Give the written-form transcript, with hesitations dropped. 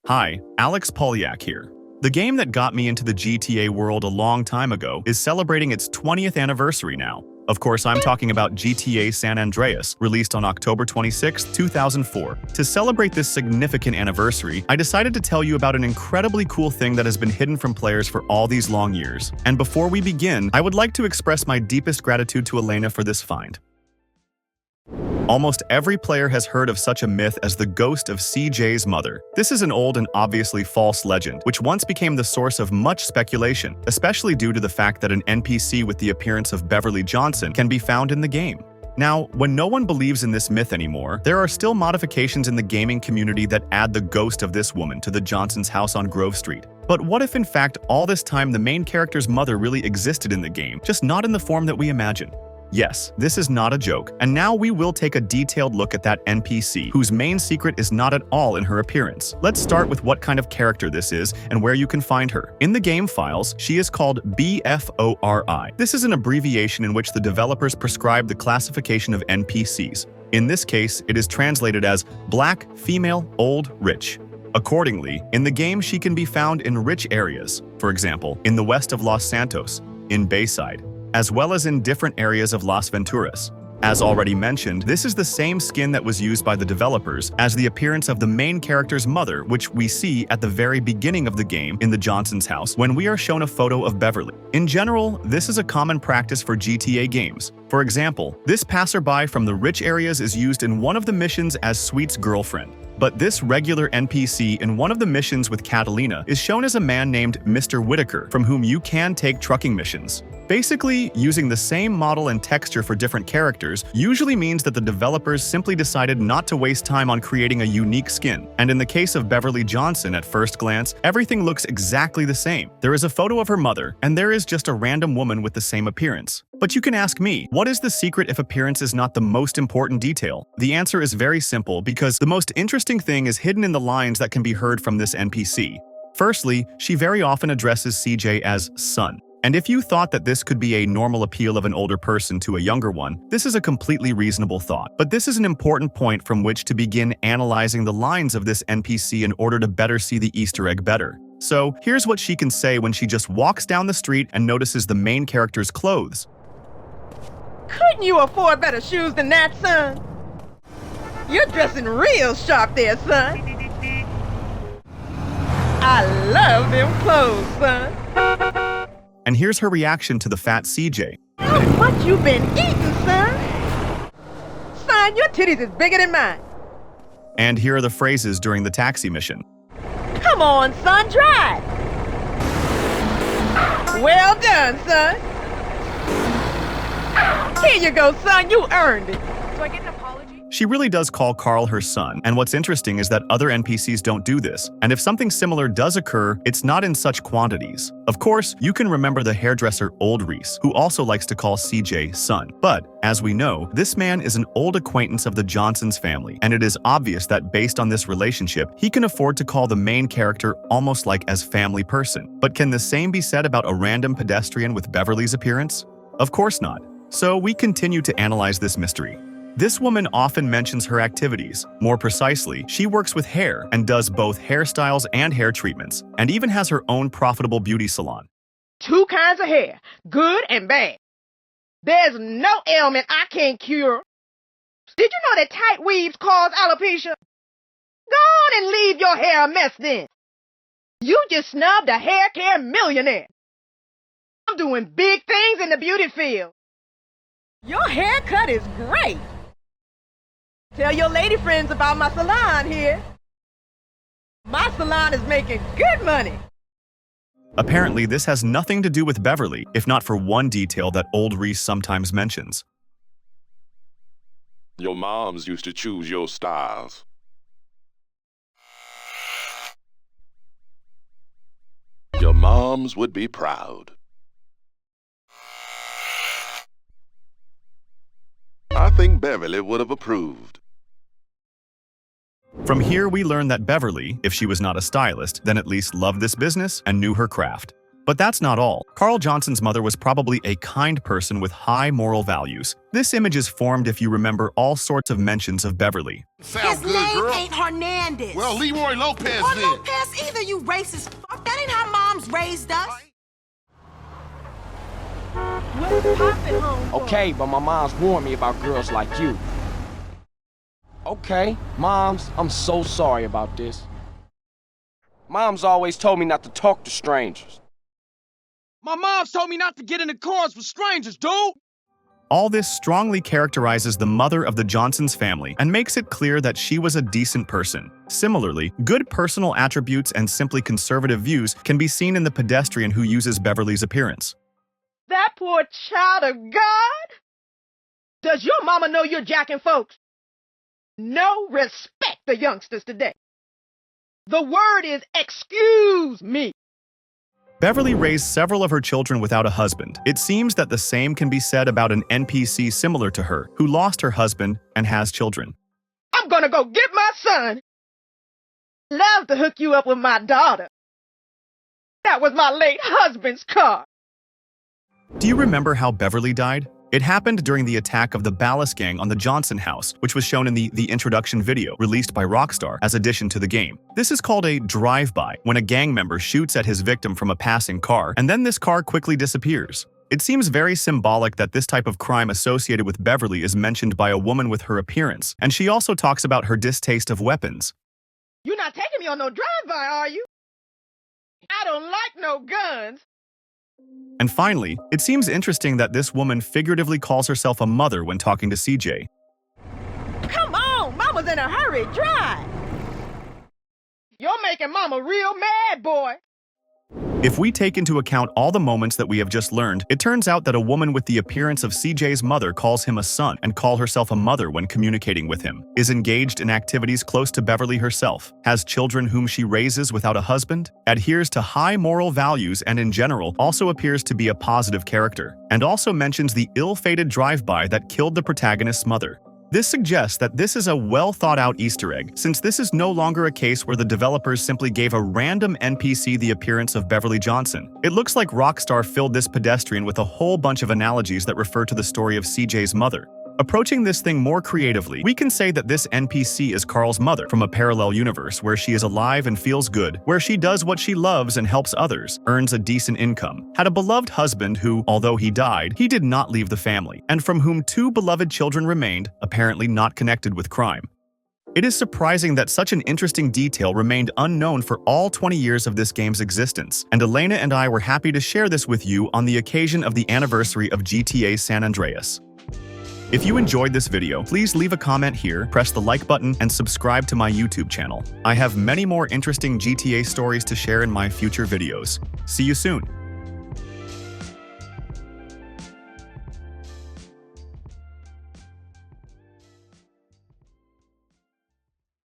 Hi, Alex Polyak here. The game that got me into the GTA world a long time ago is celebrating its 20th anniversary now. Of course, I'm talking about GTA San Andreas, released on October 26, 2004. To celebrate this significant anniversary, I decided to tell you about an incredibly cool thing that has been hidden from players for all these long years. And before we begin, I would like to express my deepest gratitude to Elena for this find. Almost every player has heard of such a myth as the ghost of CJ's mother. This is an old and obviously false legend, which once became the source of much speculation, especially due to the fact that an NPC with the appearance of Beverly Johnson can be found in the game. Now, when no one believes in this myth anymore, there are still modifications in the gaming community that add the ghost of this woman to the Johnson's house on Grove Street. But what if in fact all this time the main character's mother really existed in the game, just not in the form that we imagine? Yes, this is not a joke, and now we will take a detailed look at that NPC, whose main secret is not at all in her appearance. Let's start with what kind of character this is and where you can find her. In the game files, she is called BFORI. This is an abbreviation in which the developers prescribe the classification of NPCs. In this case, it is translated as Black, Female, Old, Rich. Accordingly, in the game she can be found in rich areas, for example, in the west of Los Santos, in Bayside, as well as in different areas of Las Venturas. As already mentioned, this is the same skin that was used by the developers as the appearance of the main character's mother, which we see at the very beginning of the game in the Johnson's house when we are shown a photo of Beverly. In general, this is a common practice for GTA games. For example, this passerby from the rich areas is used in one of the missions as Sweet's girlfriend. But this regular NPC in one of the missions with Catalina is shown as a man named Mr. Whitaker, from whom you can take trucking missions. Basically, using the same model and texture for different characters usually means that the developers simply decided not to waste time on creating a unique skin. And in the case of Beverly Johnson, at first glance, everything looks exactly the same. There is a photo of her mother, and there is just a random woman with the same appearance. But you can ask me, what is the secret if appearance is not the most important detail? The answer is very simple, because the most interesting thing is hidden in the lines that can be heard from this NPC. Firstly, she very often addresses CJ as son. And if you thought that this could be a normal appeal of an older person to a younger one, this is a completely reasonable thought. But this is an important point from which to begin analyzing the lines of this NPC in order to better see the Easter egg better. So here's what she can say when she just walks down the street and notices the main character's clothes. Couldn't you afford better shoes than that, son? You're dressing real sharp there, son. I love them clothes, son. And here's her reaction to the fat CJ. What you been eating, son? Son, your titties is bigger than mine. And here are the phrases during the taxi mission. Come on, son, drive. Well done, son. Here you go, son, you earned it. Do I get an apology? She really does call Carl her son, and what's interesting is that other NPCs don't do this, and if something similar does occur, it's not in such quantities. Of course, you can remember the hairdresser Old Reese, who also likes to call CJ son. But, as we know, this man is an old acquaintance of the Johnsons family, and it is obvious that based on this relationship, he can afford to call the main character almost like as family person. But can the same be said about a random pedestrian with Beverly's appearance? Of course not. So we continue to analyze this mystery. This woman often mentions her activities. More precisely, she works with hair and does both hairstyles and hair treatments, and even has her own profitable beauty salon. Two kinds of hair, good and bad. There's no ailment I can't cure. Did you know that tight weaves cause alopecia? Go on and leave your hair a mess then. You just snubbed a hair care millionaire. I'm doing big things in the beauty field. Your haircut is great. Tell your lady friends about my salon here. My salon is making good money. Apparently, this has nothing to do with Beverly, if not for one detail that Old Reese sometimes mentions. Your moms used to choose your styles. Your moms would be proud. I think Beverly would have approved. From here, we learn that Beverly, if she was not a stylist, then at least loved this business and knew her craft. But that's not all. Carl Johnson's mother was probably a kind person with high moral values. This image is formed if you remember all sorts of mentions of Beverly. His name ain't Hernandez. Well, Leroy Lopez or then. Lopez either, you racist fuck. That ain't how moms raised us. What's poppin', home? Okay, but my mom's warned me about girls like you. Okay, moms, I'm so sorry about this. Mom's always told me not to talk to strangers. My mom's told me not to get into cars with strangers, dude! All this strongly characterizes the mother of the Johnsons family and makes it clear that she was a decent person. Similarly, good personal attributes and simply conservative views can be seen in the pedestrian who uses Beverly's appearance. That poor child of God? Does your mama know you're jacking folks? No respect the youngsters today. The word is excuse me. Beverly raised several of her children without a husband. It seems that the same can be said about an NPC similar to her, who lost her husband and has children. I'm gonna go get my son. Love to hook you up with my daughter. That was my late husband's car. Do you remember how Beverly died? It happened during the attack of the Ballas gang on the Johnson house, which was shown in the introduction video released by Rockstar as addition to the game. This is called a drive-by, when a gang member shoots at his victim from a passing car, and then this car quickly disappears. It seems very symbolic that this type of crime associated with Beverly is mentioned by a woman with her appearance, and she also talks about her distaste of weapons. You're not taking me on no drive-by, are you? I don't like no guns. And finally, it seems interesting that this woman figuratively calls herself a mother when talking to CJ. Come on, Mama's in a hurry. Drive. You're making Mama real mad, boy. If we take into account all the moments that we have just learned, it turns out that a woman with the appearance of CJ's mother calls him a son and calls herself a mother when communicating with him, is engaged in activities close to Beverly herself, has children whom she raises without a husband, adheres to high moral values and in general also appears to be a positive character, and also mentions the ill-fated drive-by that killed the protagonist's mother. This suggests that this is a well-thought-out Easter egg, since this is no longer a case where the developers simply gave a random NPC the appearance of Beverly Johnson. It looks like Rockstar filled this pedestrian with a whole bunch of analogies that refer to the story of CJ's mother. Approaching this thing more creatively, we can say that this NPC is Carl's mother from a parallel universe where she is alive and feels good, where she does what she loves and helps others, earns a decent income, had a beloved husband who, although he died, he did not leave the family, and from whom 2 beloved children remained, apparently not connected with crime. It is surprising that such an interesting detail remained unknown for all 20 years of this game's existence, and Elena and I were happy to share this with you on the occasion of the anniversary of GTA San Andreas. If you enjoyed this video, please leave a comment here, press the like button, and subscribe to my YouTube channel. I have many more interesting GTA stories to share in my future videos. See you soon!